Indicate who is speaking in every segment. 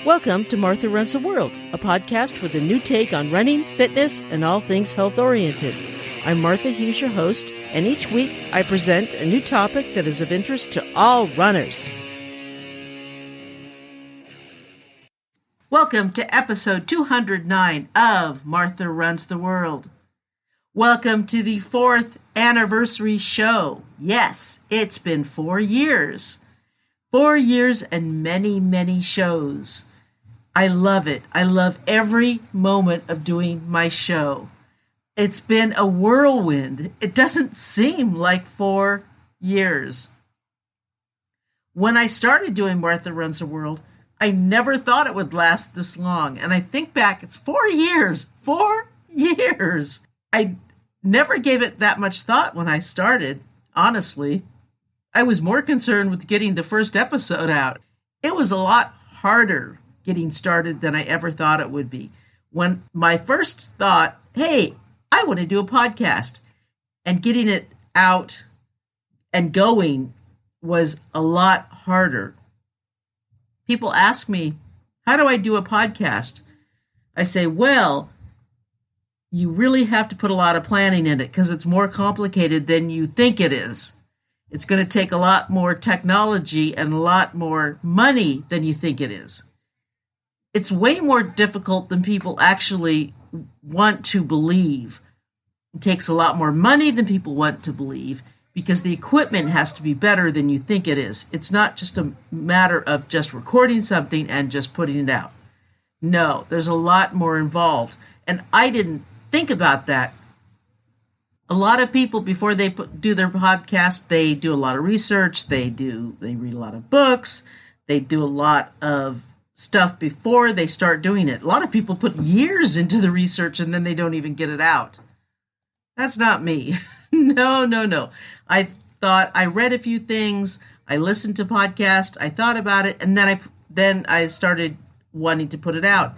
Speaker 1: Welcome to Martha Runs the World, a podcast with a new take on running, fitness, and all things health-oriented. I'm Martha Hughes, your host, and each week I present a new topic that is of interest to all runners. Welcome to episode 209 of Martha Runs the World. Welcome to the 4th anniversary show. Yes, it's been 4 years. 4 years and many, many shows. I love it. I love every moment of doing my show. It's been a whirlwind. It doesn't seem like 4 years. When I started doing Martha Runs the World, I never thought it would last this long. And I think back, it's 4 years. 4 years. I never gave it that much thought when I started, honestly. I was more concerned with getting the first episode out. It was a lot harder getting started than I ever thought it would be. When my first thought, hey, I want to do a podcast, and getting it out and going was a lot harder. People ask me, how do I do a podcast? I say, well, you really have to put a lot of planning in it because it's more complicated than you think it is. It's going to take a lot more technology and a lot more money than you think it is. It's way more difficult than people actually want to believe. It takes a lot more money than people want to believe because the equipment has to be better than you think it is. It's not just a matter of just recording something and just putting it out. No, there's a lot more involved. And I didn't think about that. A lot of people, before they do their podcast, they do a lot of research. They read a lot of books. They do a lot of stuff before they start doing it. A lot of people put years into the research and then they don't even get it out. That's not me. No. I read a few things. I listened to podcasts. I thought about it, and then I started wanting to put it out.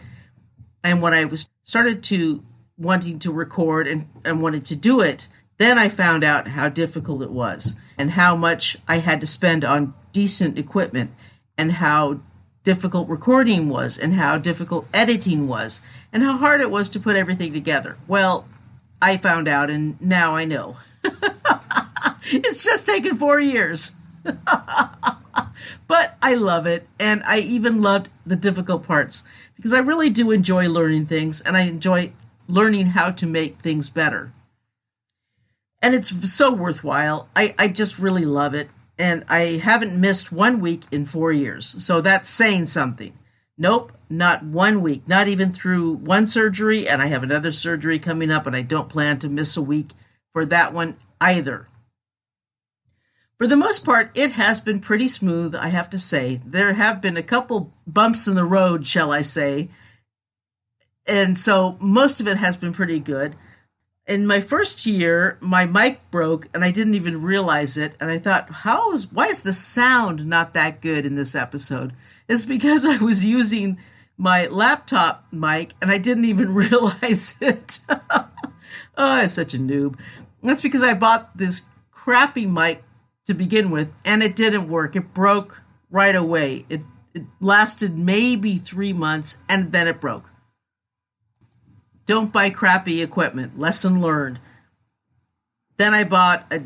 Speaker 1: And when I started to wanting to record and wanted to do it, then I found out how difficult it was and how much I had to spend on decent equipment and how difficult recording was and how difficult editing was and how hard it was to put everything together. Well, I found out and now I know. It's just taken 4 years. But I love it, and I even loved the difficult parts because I really do enjoy learning things and I enjoy learning how to make things better. And it's so worthwhile. I just really love it. And I haven't missed 1 week in 4 years. So that's saying something. Nope, not 1 week, not even through one surgery. And I have another surgery coming up and I don't plan to miss a week for that one either. For the most part, it has been pretty smooth, I have to say. There have been a couple bumps in the road, shall I say. And so most of it has been pretty good. In my first year, my mic broke and I didn't even realize it. And I thought, why is the sound not that good in this episode? It's because I was using my laptop mic and I didn't even realize it. Oh, I'm such a noob. That's because I bought this crappy mic to begin with and it didn't work. It broke right away. It lasted maybe 3 months and then it broke. Don't buy crappy equipment. Lesson learned. Then I bought a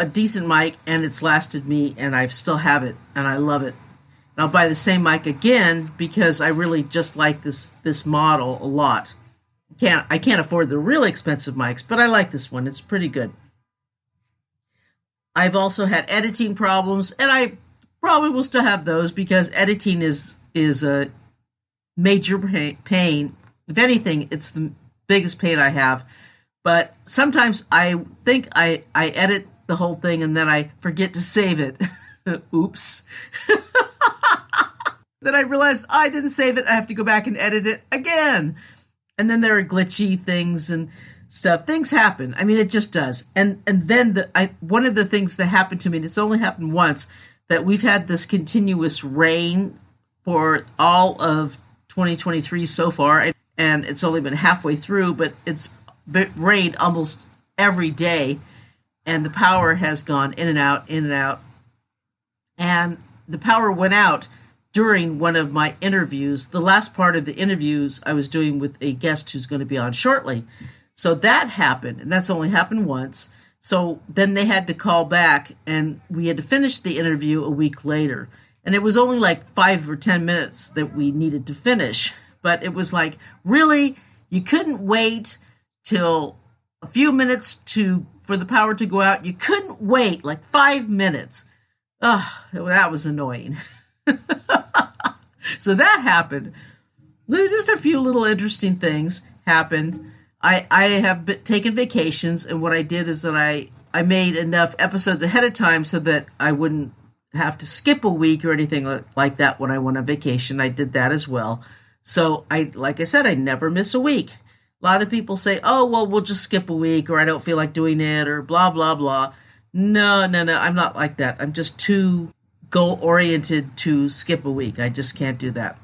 Speaker 1: decent mic and it's lasted me and I still have it and I love it. And I'll buy the same mic again because I really just like this model a lot. I can't afford the really expensive mics, but I like this one. It's pretty good. I've also had editing problems and I probably will still have those because editing is a major pain. If anything, it's the biggest pain I have. But sometimes I think I edit the whole thing and then I forget to save it. Oops. Then I realize I didn't save it. I have to go back and edit it again. And then there are glitchy things and stuff. Things happen. I mean, it just does. And then one of the things that happened to me, and it's only happened once, that we've had this continuous rain for all of 2023 so far. And it's only been halfway through, but it's rained almost every day, and the power has gone in and out, in and out. And the power went out during one of my interviews. The last part of the interviews I was doing with a guest who's going to be on shortly. So that happened, and that's only happened once. So then they had to call back, and we had to finish the interview a week later. And it was only like 5 or 10 minutes that we needed to finish. But it was like, really? You couldn't wait till a few minutes for the power to go out? You couldn't wait like 5 minutes. Oh, that was annoying. So that happened. There's just a few little interesting things happened. I have taken vacations, and what I did is that I made enough episodes ahead of time so that I wouldn't have to skip a week or anything like that when I went on vacation. I did that as well. So like I said, I never miss a week. A lot of people say, oh, well, we'll just skip a week, or I don't feel like doing it, or blah, blah, blah. No, I'm not like that. I'm just too goal-oriented to skip a week. I just can't do that.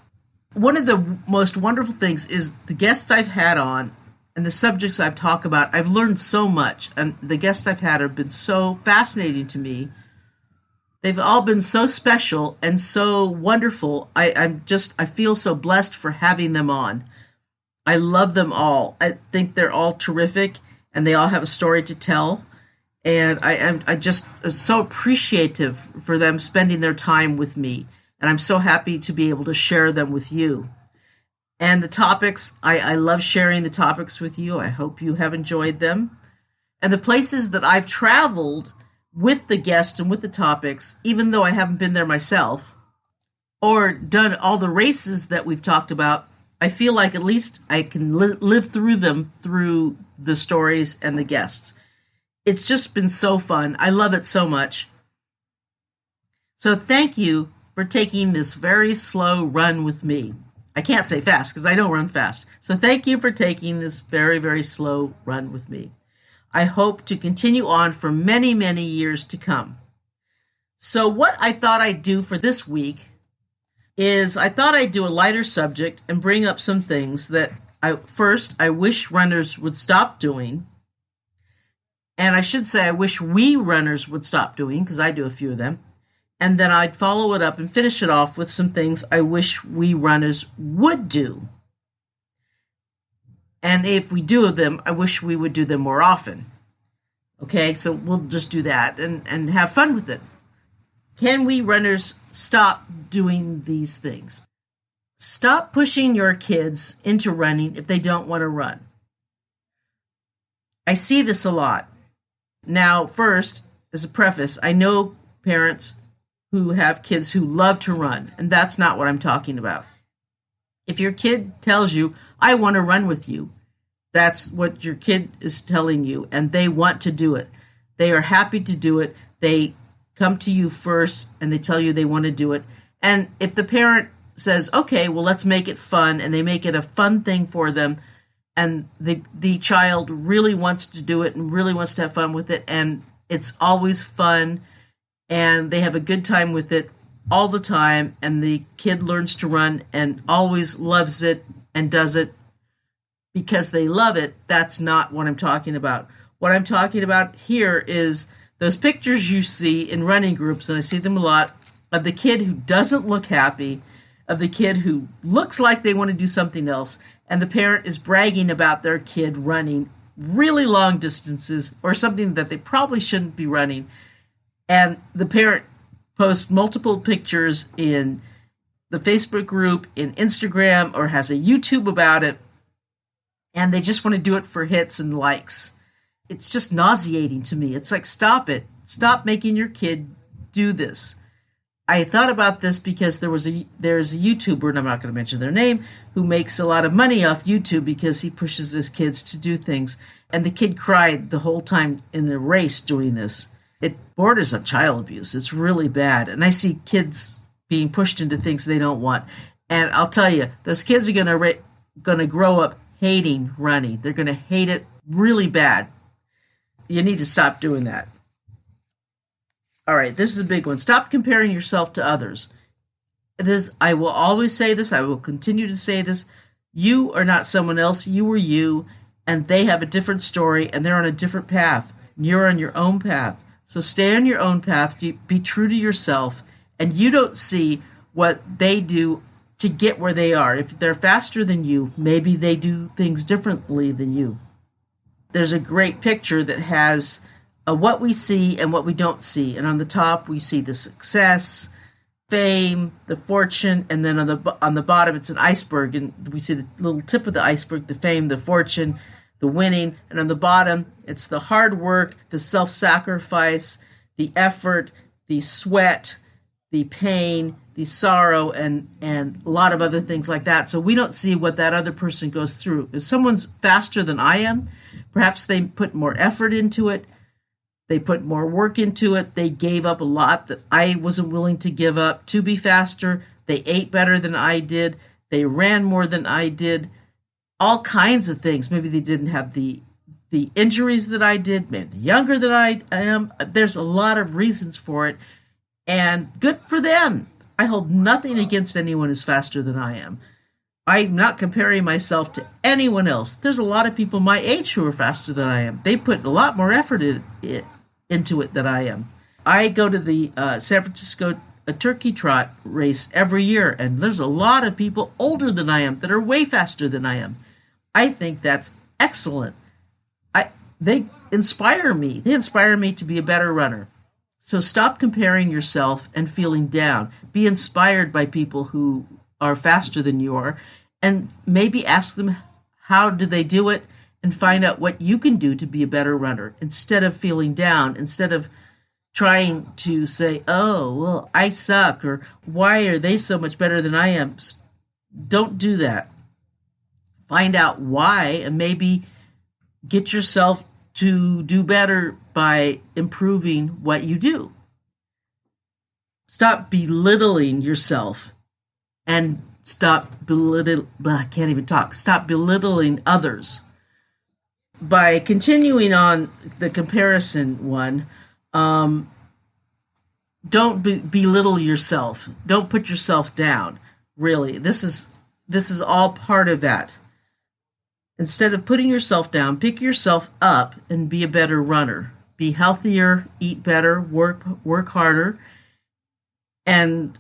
Speaker 1: One of the most wonderful things is the guests I've had on and the subjects I've talked about. I've learned so much, and the guests I've had have been so fascinating to me. They've all been so special and so wonderful. I feel so blessed for having them on. I love them all. I think they're all terrific, and they all have a story to tell. And I just so appreciative for them spending their time with me. And I'm so happy to be able to share them with you. And the topics, I love sharing the topics with you. I hope you have enjoyed them. And the places that I've traveled with the guests and with the topics, even though I haven't been there myself, or done all the races that we've talked about, I feel like at least I can live through them through the stories and the guests. It's just been so fun. I love it so much. So thank you for taking this very slow run with me. I can't say fast because I don't run fast. So thank you for taking this very, very slow run with me. I hope to continue on for many, many years to come. So what I thought I'd do for this week is I thought I'd do a lighter subject and bring up some things that I wish runners would stop doing. And I should say I wish we runners would stop doing, because I do a few of them. And then I'd follow it up and finish it off with some things I wish we runners would do. And if we do them, I wish we would do them more often. Okay, so we'll just do that and have fun with it. Can we runners stop doing these things? Stop pushing your kids into running if they don't want to run. I see this a lot. Now, first, as a preface, I know parents who have kids who love to run, and that's not what I'm talking about. If your kid tells you, I want to run with you, that's what your kid is telling you, and they want to do it. They are happy to do it. They come to you first, and they tell you they want to do it. And if the parent says, okay, well, let's make it fun, and they make it a fun thing for them, and the child really wants to do it and really wants to have fun with it, and it's always fun, and they have a good time with it all the time, and the kid learns to run and always loves it and does it because they love it, that's not what I'm talking about. What I'm talking about here is those pictures you see in running groups, and I see them a lot, of the kid who doesn't look happy, of the kid who looks like they want to do something else, and the parent is bragging about their kid running really long distances or something that they probably shouldn't be running. And the parent posts multiple pictures in the Facebook group, in Instagram, or has a YouTube about it, and they just want to do it for hits and likes. It's just nauseating to me. It's like, stop it. Stop making your kid do this. I thought about this because there's a YouTuber, and I'm not going to mention their name, who makes a lot of money off YouTube because he pushes his kids to do things. And the kid cried the whole time in the race doing this. It borders on child abuse. It's really bad. And I see kids being pushed into things they don't want. And I'll tell you, those kids are going to grow up hating running. They're going to hate it really bad. You need to stop doing that. All right, this is a big one. Stop comparing yourself to others. I will always say this. I will continue to say this. You are not someone else. You are you, and they have a different story, and they're on a different path. You're on your own path. So stay on your own path. Be true to yourself, and you don't see what they do to get where they are. If they're faster than you, maybe they do things differently than you. There's a great picture that has what we see and what we don't see. And on the top, we see the success, fame, the fortune, and then on the bottom, it's an iceberg. And we see the little tip of the iceberg, the fame, the fortune, the winning. And on the bottom, it's the hard work, the self-sacrifice, the effort, the sweat, the pain, the sorrow, and a lot of other things like that. So we don't see what that other person goes through. If someone's faster than I am, perhaps they put more effort into it. They put more work into it. They gave up a lot that I wasn't willing to give up to be faster. They ate better than I did. They ran more than I did. All kinds of things. Maybe they didn't have the injuries that I did. Maybe younger than I am. There's a lot of reasons for it. And good for them. I hold nothing against anyone who's faster than I am. I'm not comparing myself to anyone else. There's a lot of people my age who are faster than I am. They put a lot more effort into it than I am. I go to the San Francisco turkey trot race every year, and there's a lot of people older than I am that are way faster than I am. I think that's excellent. They inspire me. They inspire me to be a better runner. So stop comparing yourself and feeling down. Be inspired by people who are faster than you are, and maybe ask them how do they do it, and find out what you can do to be a better runner instead of feeling down, instead of trying to say, oh, well, I suck, or why are they so much better than I am? Don't do that. Find out why, and maybe get yourself to do better by improving what you do. Stop belittling yourself and stop belittling others. By continuing on the comparison one, don't belittle yourself. Don't put yourself down. Really, this is all part of that. Instead of putting yourself down, pick yourself up and be a better runner. Be healthier, eat better, work harder, and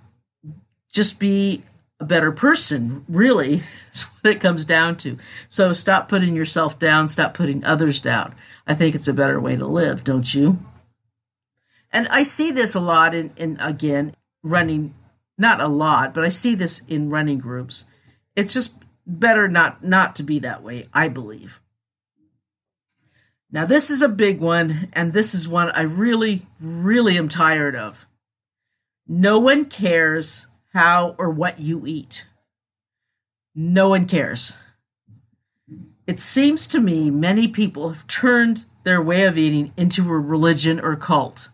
Speaker 1: just be a better person, really, is what it comes down to. So stop putting yourself down, stop putting others down. I think it's a better way to live, don't you? And I see this a lot in again, running, not a lot, but I see this in running groups. It's just better not to be that way, I believe. Now, this is a big one, and this is one I really, really am tired of. No one cares how or what you eat. No one cares. It seems to me many people have turned their way of eating into a religion or cult.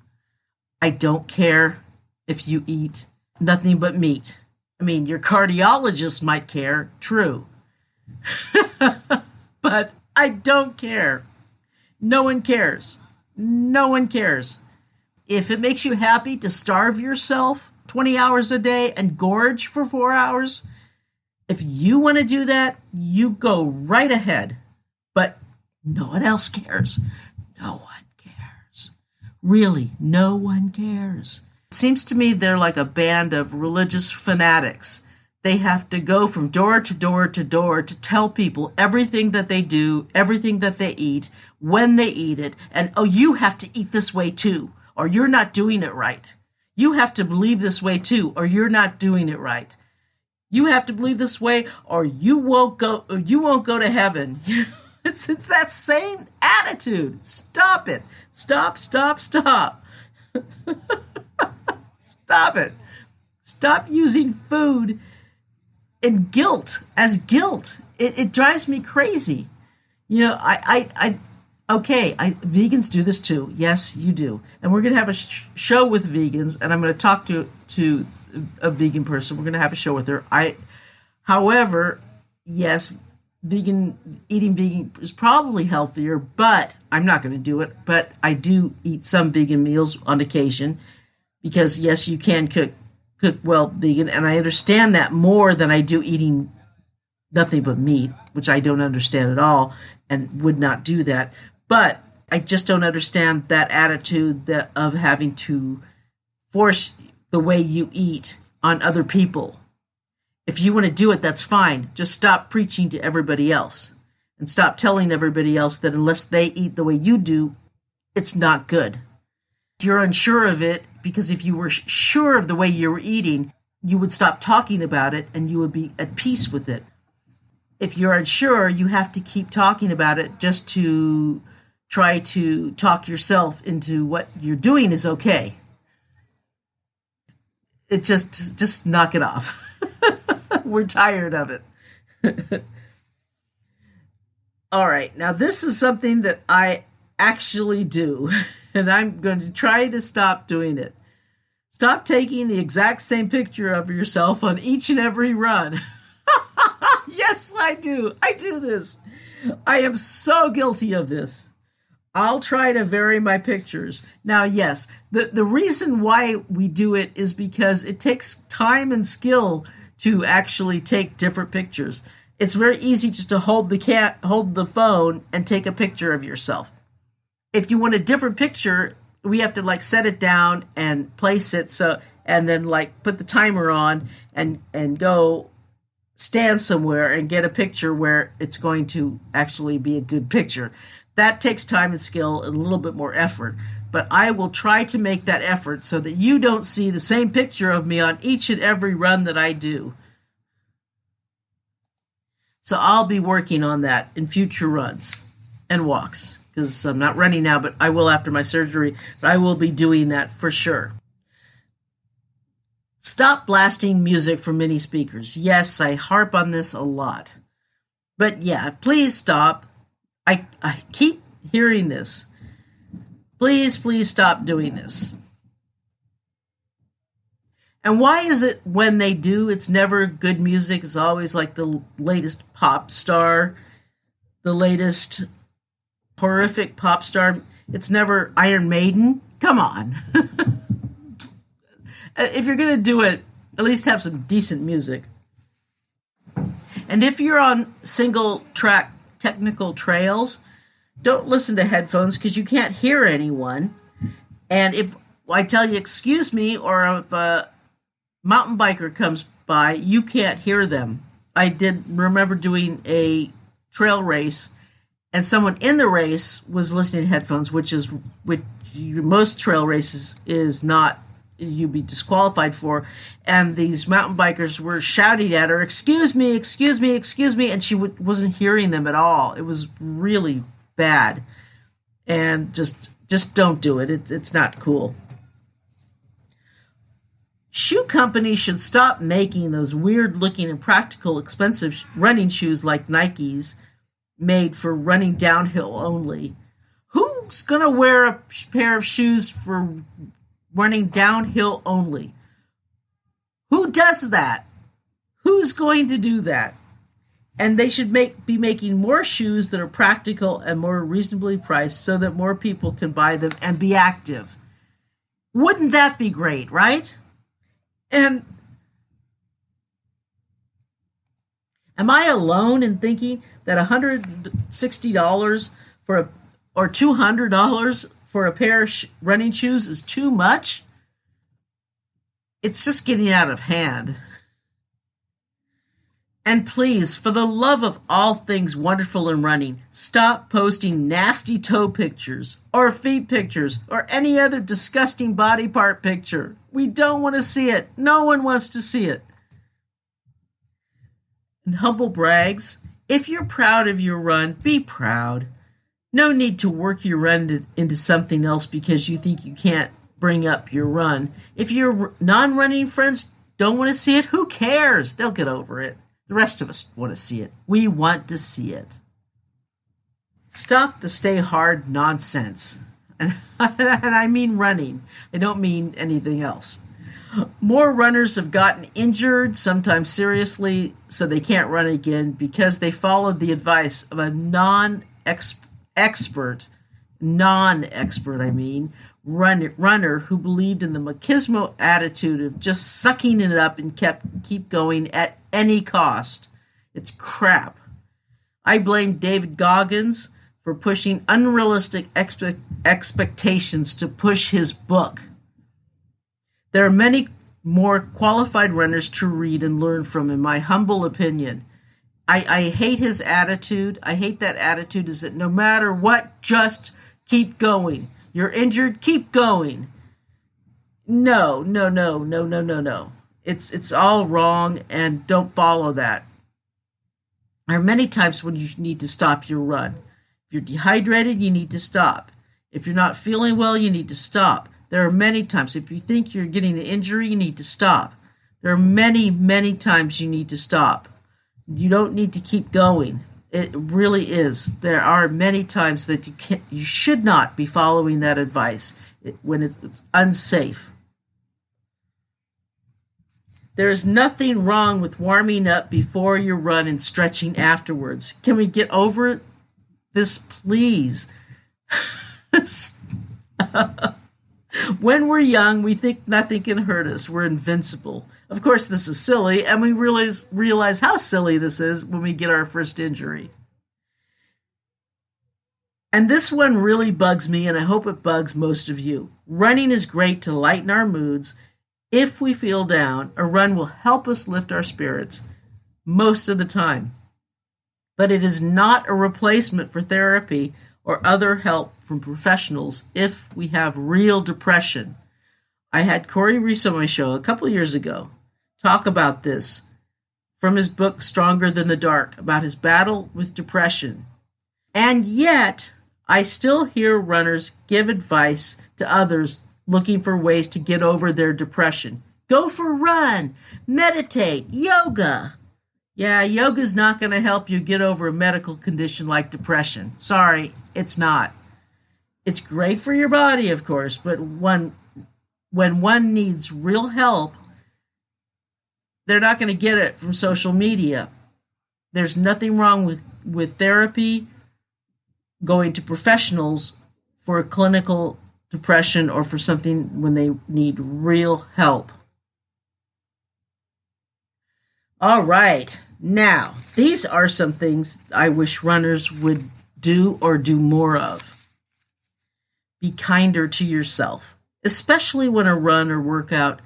Speaker 1: I don't care if you eat nothing but meat. I mean, your cardiologist might care, true. But I don't care. No one cares. No one cares. If it makes you happy to starve yourself 20 hours a day and gorge for 4 hours, if you want to do that, you go right ahead. But no one else cares. No one cares. Really, no one cares. It seems to me they're like a band of religious fanatics. They have to go from door to door to door to tell people everything that they do, everything that they eat, when they eat it, and, oh, you have to eat this way too, or you're not doing it right. You have to believe this way too, or you're not doing it right. You have to believe this way, or you won't go to heaven. It's that same attitude. Stop it. Stop. Stop it. Stop using food and guilt as guilt. It drives me crazy. You know, vegans do this too. Yes, you do. And we're going to have a show with vegans, and I'm going to talk to a vegan person. We're going to have a show with her. However, yes, eating vegan is probably healthier, but I'm not going to do it. But I do eat some vegan meals on occasion because, yes, you can cook well vegan, and I understand that more than I do eating nothing but meat, which I don't understand at all and would not do that. But I just don't understand that attitude of having to force the way you eat on other people. If you want to do it, that's fine. Just stop preaching to everybody else and stop telling everybody else that unless they eat the way you do, it's not good. If you're unsure of it, because if you were sure of the way you were eating, you would stop talking about it and you would be at peace with it. If you're unsure, you have to keep talking about it just to try to talk yourself into what you're doing is okay. It just knock it off. We're tired of it. All right, now this is something that I actually do, and I'm going to try to stop doing it. Stop taking the exact same picture of yourself on each and every run. Yes, I do. I do this. I am so guilty of this. I'll try to vary my pictures. Now, yes, the reason why we do it is because it takes time and skill to actually take different pictures. It's very easy just to hold the phone and take a picture of yourself. If you want a different picture, we have to set it down and place it and then put the timer on and go stand somewhere and get a picture where it's going to actually be a good picture. That takes time and skill and a little bit more effort. But I will try to make that effort so that you don't see the same picture of me on each and every run that I do. So I'll be working on that in future runs and walks, because I'm not running now, but I will after my surgery. But I will be doing that for sure. Stop blasting music from mini speakers. Yes, I harp on this a lot. But yeah, please stop. I keep hearing this. Please stop doing this. And why is it when they do, it's never good music? It's always the latest pop star, the latest horrific pop star. It's never Iron Maiden. Come on. If you're going to do it, at least have some decent music. And if you're on single track technical trails, don't listen to headphones because you can't hear anyone. And if I tell you, excuse me, or if a mountain biker comes by, you can't hear them. I did remember doing a trail race, and someone in the race was listening to headphones, which most trail races is not, you'd be disqualified for. And these mountain bikers were shouting at her, excuse me, excuse me, excuse me. And she wasn't hearing them at all. It was really bad. And just don't do it. It's not cool. Shoe companies should stop making those weird looking and practical expensive running shoes like Nike's, made for running downhill only. Who's going to wear a pair of shoes for running downhill only? Who does that? Who's going to do that? And they should be making more shoes that are practical and more reasonably priced so that more people can buy them and be active. Wouldn't that be great, right? And am I alone in thinking that $160 or $200 for a pair of running shoes is too much? It's just getting out of hand. And please, for the love of all things wonderful in running, stop posting nasty toe pictures or feet pictures or any other disgusting body part picture. We don't want to see it. No one wants to see it. And humble brags, if you're proud of your run, be proud. No need to work your run into something else because you think you can't bring up your run. If your non-running friends don't want to see it, who cares? They'll get over it. The rest of us want to see it. We want to see it. Stop the stay hard nonsense. And I mean running. I don't mean anything else. More runners have gotten injured, sometimes seriously, so they can't run again because they followed the advice of a non-expert runner who believed in the machismo attitude of just sucking it up and keep going at any cost. It's crap. I blame David Goggins for pushing unrealistic expectations to push his book. There are many more qualified runners to read and learn from, in my humble opinion. I hate his attitude. I hate that attitude is that no matter what, just keep going. You're injured, keep going. No. It's all wrong, and don't follow that. There are many times when you need to stop your run. If you're dehydrated, you need to stop. If you're not feeling well, you need to stop. There are many times. If you think you're getting an injury, you need to stop. There are many times you need to stop. You don't need to keep going. It really is. There are many times that you should not be following that advice when it's unsafe. There is nothing wrong with warming up before your run and stretching afterwards. Can we get over this, please? When we're young, we think nothing can hurt us. We're invincible. Of course, this is silly, and we realize how silly this is when we get our first injury. And this one really bugs me, and I hope it bugs most of you. Running is great to lighten our moods. If we feel down, a run will help us lift our spirits most of the time. But it is not a replacement for therapy or other help from professionals if we have real depression. I had Corey Reese on my show a couple years ago talk about this from his book Stronger Than the Dark, about his battle with depression. And yet, I still hear runners give advice to others looking for ways to get over their depression. Go for a run, meditate, yoga. Yeah, yoga's not going to help you get over a medical condition like depression. Sorry, it's not. It's great for your body, of course, but when one needs real help, they're not going to get it from social media. There's nothing wrong with therapy, going to professionals for clinical depression or for something when they need real help. All right. Now, these are some things I wish runners would do or do more of. Be kinder to yourself, especially when a run or workout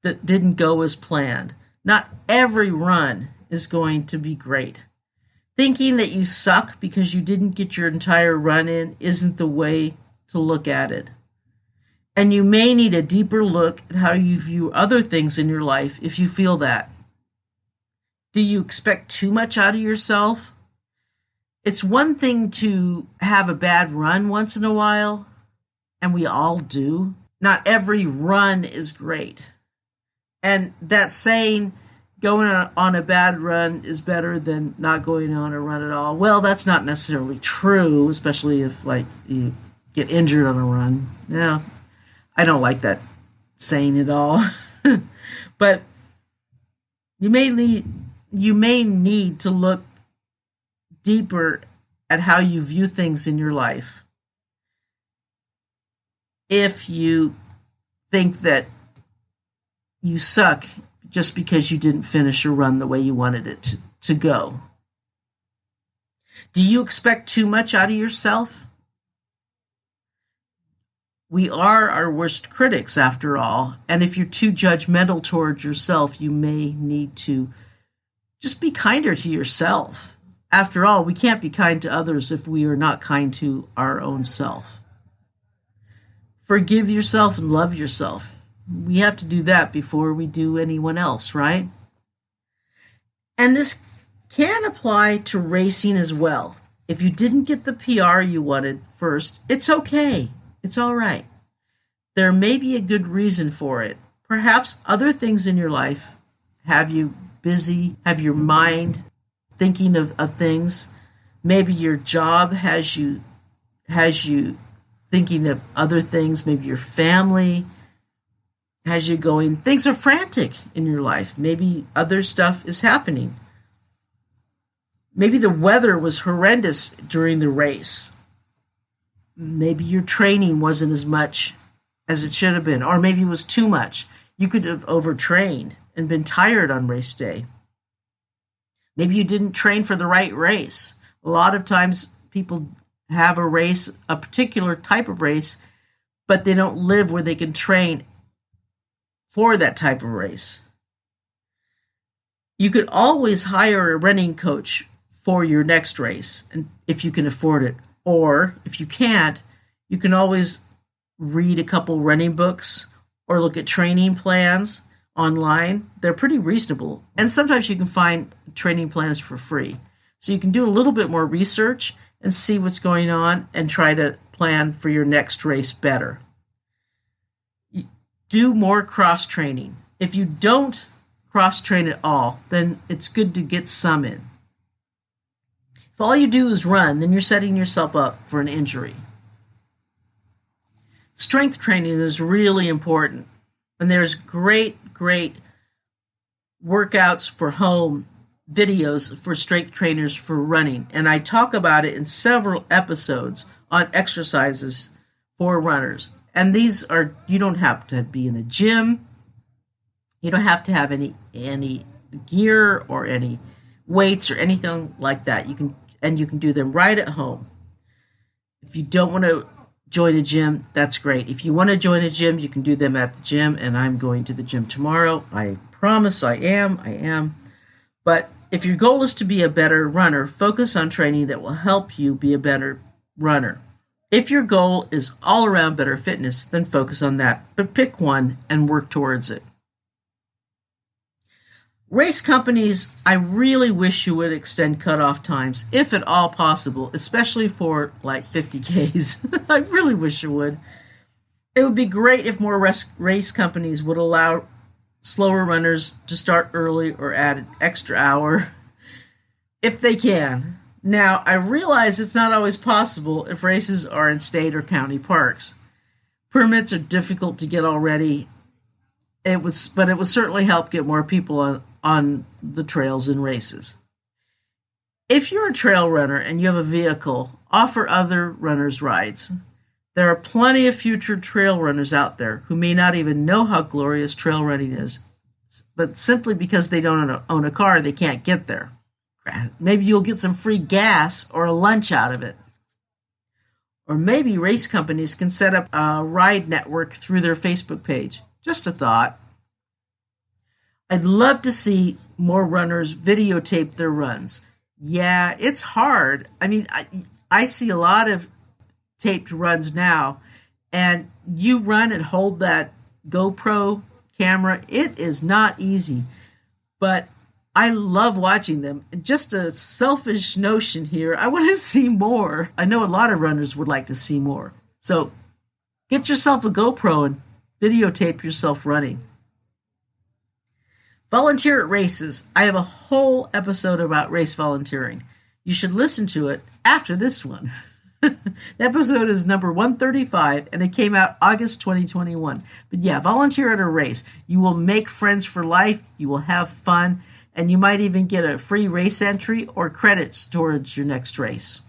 Speaker 1: that didn't go as planned. Not every run is going to be great. Thinking that you suck because you didn't get your entire run in isn't the way to look at it. And you may need a deeper look at how you view other things in your life if you feel that. Do you expect too much out of yourself? It's one thing to have a bad run once in a while, and we all do. Not every run is great. And that saying, going on a bad run is better than not going on a run at all. Well, that's not necessarily true, especially if you get injured on a run. Yeah, I don't like that saying at all. But you may need to look deeper at how you view things in your life. If you think that you suck just because you didn't finish a run the way you wanted it to go. Do you expect too much out of yourself? We are our worst critics, after all, and if you're too judgmental towards yourself, you may need to just be kinder to yourself. After all, we can't be kind to others if we are not kind to our own self. Forgive yourself and love yourself. We have to do that before we do anyone else, right? And this can apply to racing as well. If you didn't get the PR you wanted first, it's okay. It's all right. There may be a good reason for it. Perhaps other things in your life have you busy, have your mind thinking of things. Maybe your job has you thinking of other things. Maybe your family has you going, things are frantic in your life. Maybe other stuff is happening. Maybe the weather was horrendous during the race. Maybe your training wasn't as much as it should have been, or maybe it was too much. You could have overtrained and been tired on race day. Maybe you didn't train for the right race. A lot of times people have a race, a particular type of race, but they don't live where they can train for that type of race. You could always hire a running coach for your next race, and if you can afford it. Or if you can't, you can always read a couple running books or look at training plans online. They're pretty reasonable. And sometimes you can find training plans for free. So you can do a little bit more research and see what's going on and try to plan for your next race better. Do more cross training. If you don't cross train at all, then it's good to get some in. If all you do is run, then you're setting yourself up for an injury. Strength training is really important. And there's great workouts for home, videos for strength trainers for running. And I talk about it in several episodes on exercises for runners. And these are, you don't have to be in a gym. You don't have to have any gear or any weights or anything like that. You can do them right at home. If you don't want to join a gym, that's great. If you want to join a gym, you can do them at the gym, and I'm going to the gym tomorrow. I promise I am. But if your goal is to be a better runner, focus on training that will help you be a better runner. If your goal is all around better fitness, then focus on that, but pick one and work towards it. Race companies, I really wish you would extend cutoff times, if at all possible, especially for like 50Ks. I really wish you would. It would be great if more race companies would allow slower runners to start early or add an extra hour, if they can. Now, I realize it's not always possible if races are in state or county parks. Permits are difficult to get already. But it would certainly help get more people on the trails and races. If you're a trail runner and you have a vehicle, offer other runners rides. There are plenty of future trail runners out there who may not even know how glorious trail running is, but simply because they don't own a car, they can't get there. Maybe you'll get some free gas or a lunch out of it. Or maybe race companies can set up a ride network through their Facebook page. Just a thought. I'd love to see more runners videotape their runs. Yeah, it's hard. I mean, I see a lot of taped runs now, and you run and hold that GoPro camera. It is not easy, but I love watching them. Just a selfish notion here. I want to see more. I know a lot of runners would like to see more. So get yourself a GoPro and videotape yourself running. Volunteer at races. I have a whole episode about race volunteering. You should listen to it after this one. The episode is number 135, and it came out August 2021. But yeah, volunteer at a race. You will make friends for life, you will have fun, and you might even get a free race entry or credits towards your next race.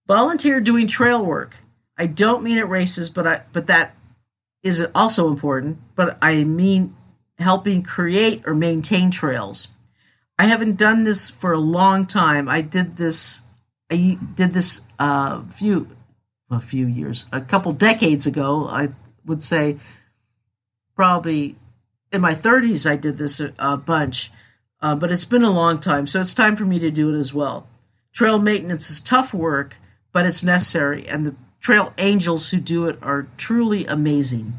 Speaker 1: Volunteer doing trail work. I don't mean at races, but that is also important, but I mean helping create or maintain trails. I haven't done this for a long time. I did this a few years, a couple decades ago. I would say probably in my 30s I did this a bunch, but it's been a long time, so it's time for me to do it as well. Trail maintenance is tough work, but it's necessary, and the trail angels who do it are truly amazing.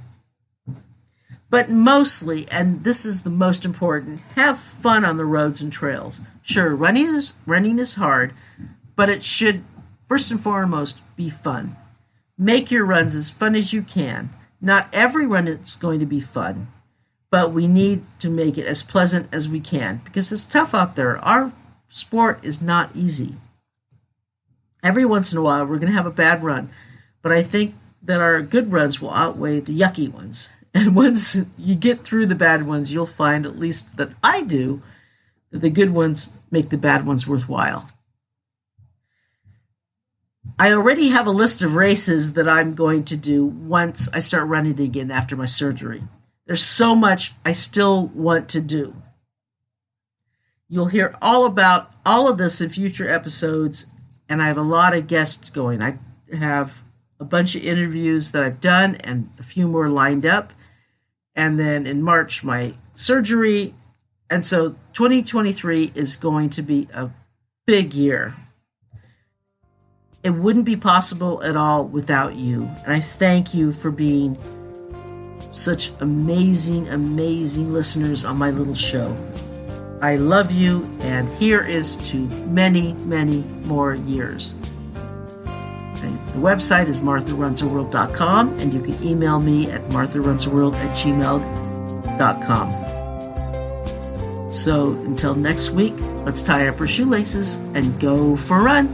Speaker 1: But mostly, and this is the most important, have fun on the roads and trails. Sure, running is hard, but it should, first and foremost, be fun. Make your runs as fun as you can. Not every run is going to be fun, but we need to make it as pleasant as we can because it's tough out there. Our sport is not easy. Every once in a while, we're going to have a bad run, but I think that our good runs will outweigh the yucky ones. And once you get through the bad ones, you'll find, at least that I do, that the good ones make the bad ones worthwhile. I already have a list of races that I'm going to do once I start running again after my surgery. There's so much I still want to do. You'll hear all about all of this in future episodes, and I have a lot of guests going. I have a bunch of interviews that I've done and a few more lined up. and then in March, my surgery. And so 2023 is going to be a big year. It wouldn't be possible at all without you. And I thank you for being such amazing, amazing listeners on my little show. I love you, and here is to many, many more years. Okay, the website is martharunstheworld.com, and you can email me at martharunstheworld@gmail.com. So until next week, let's tie up our shoelaces and go for a run.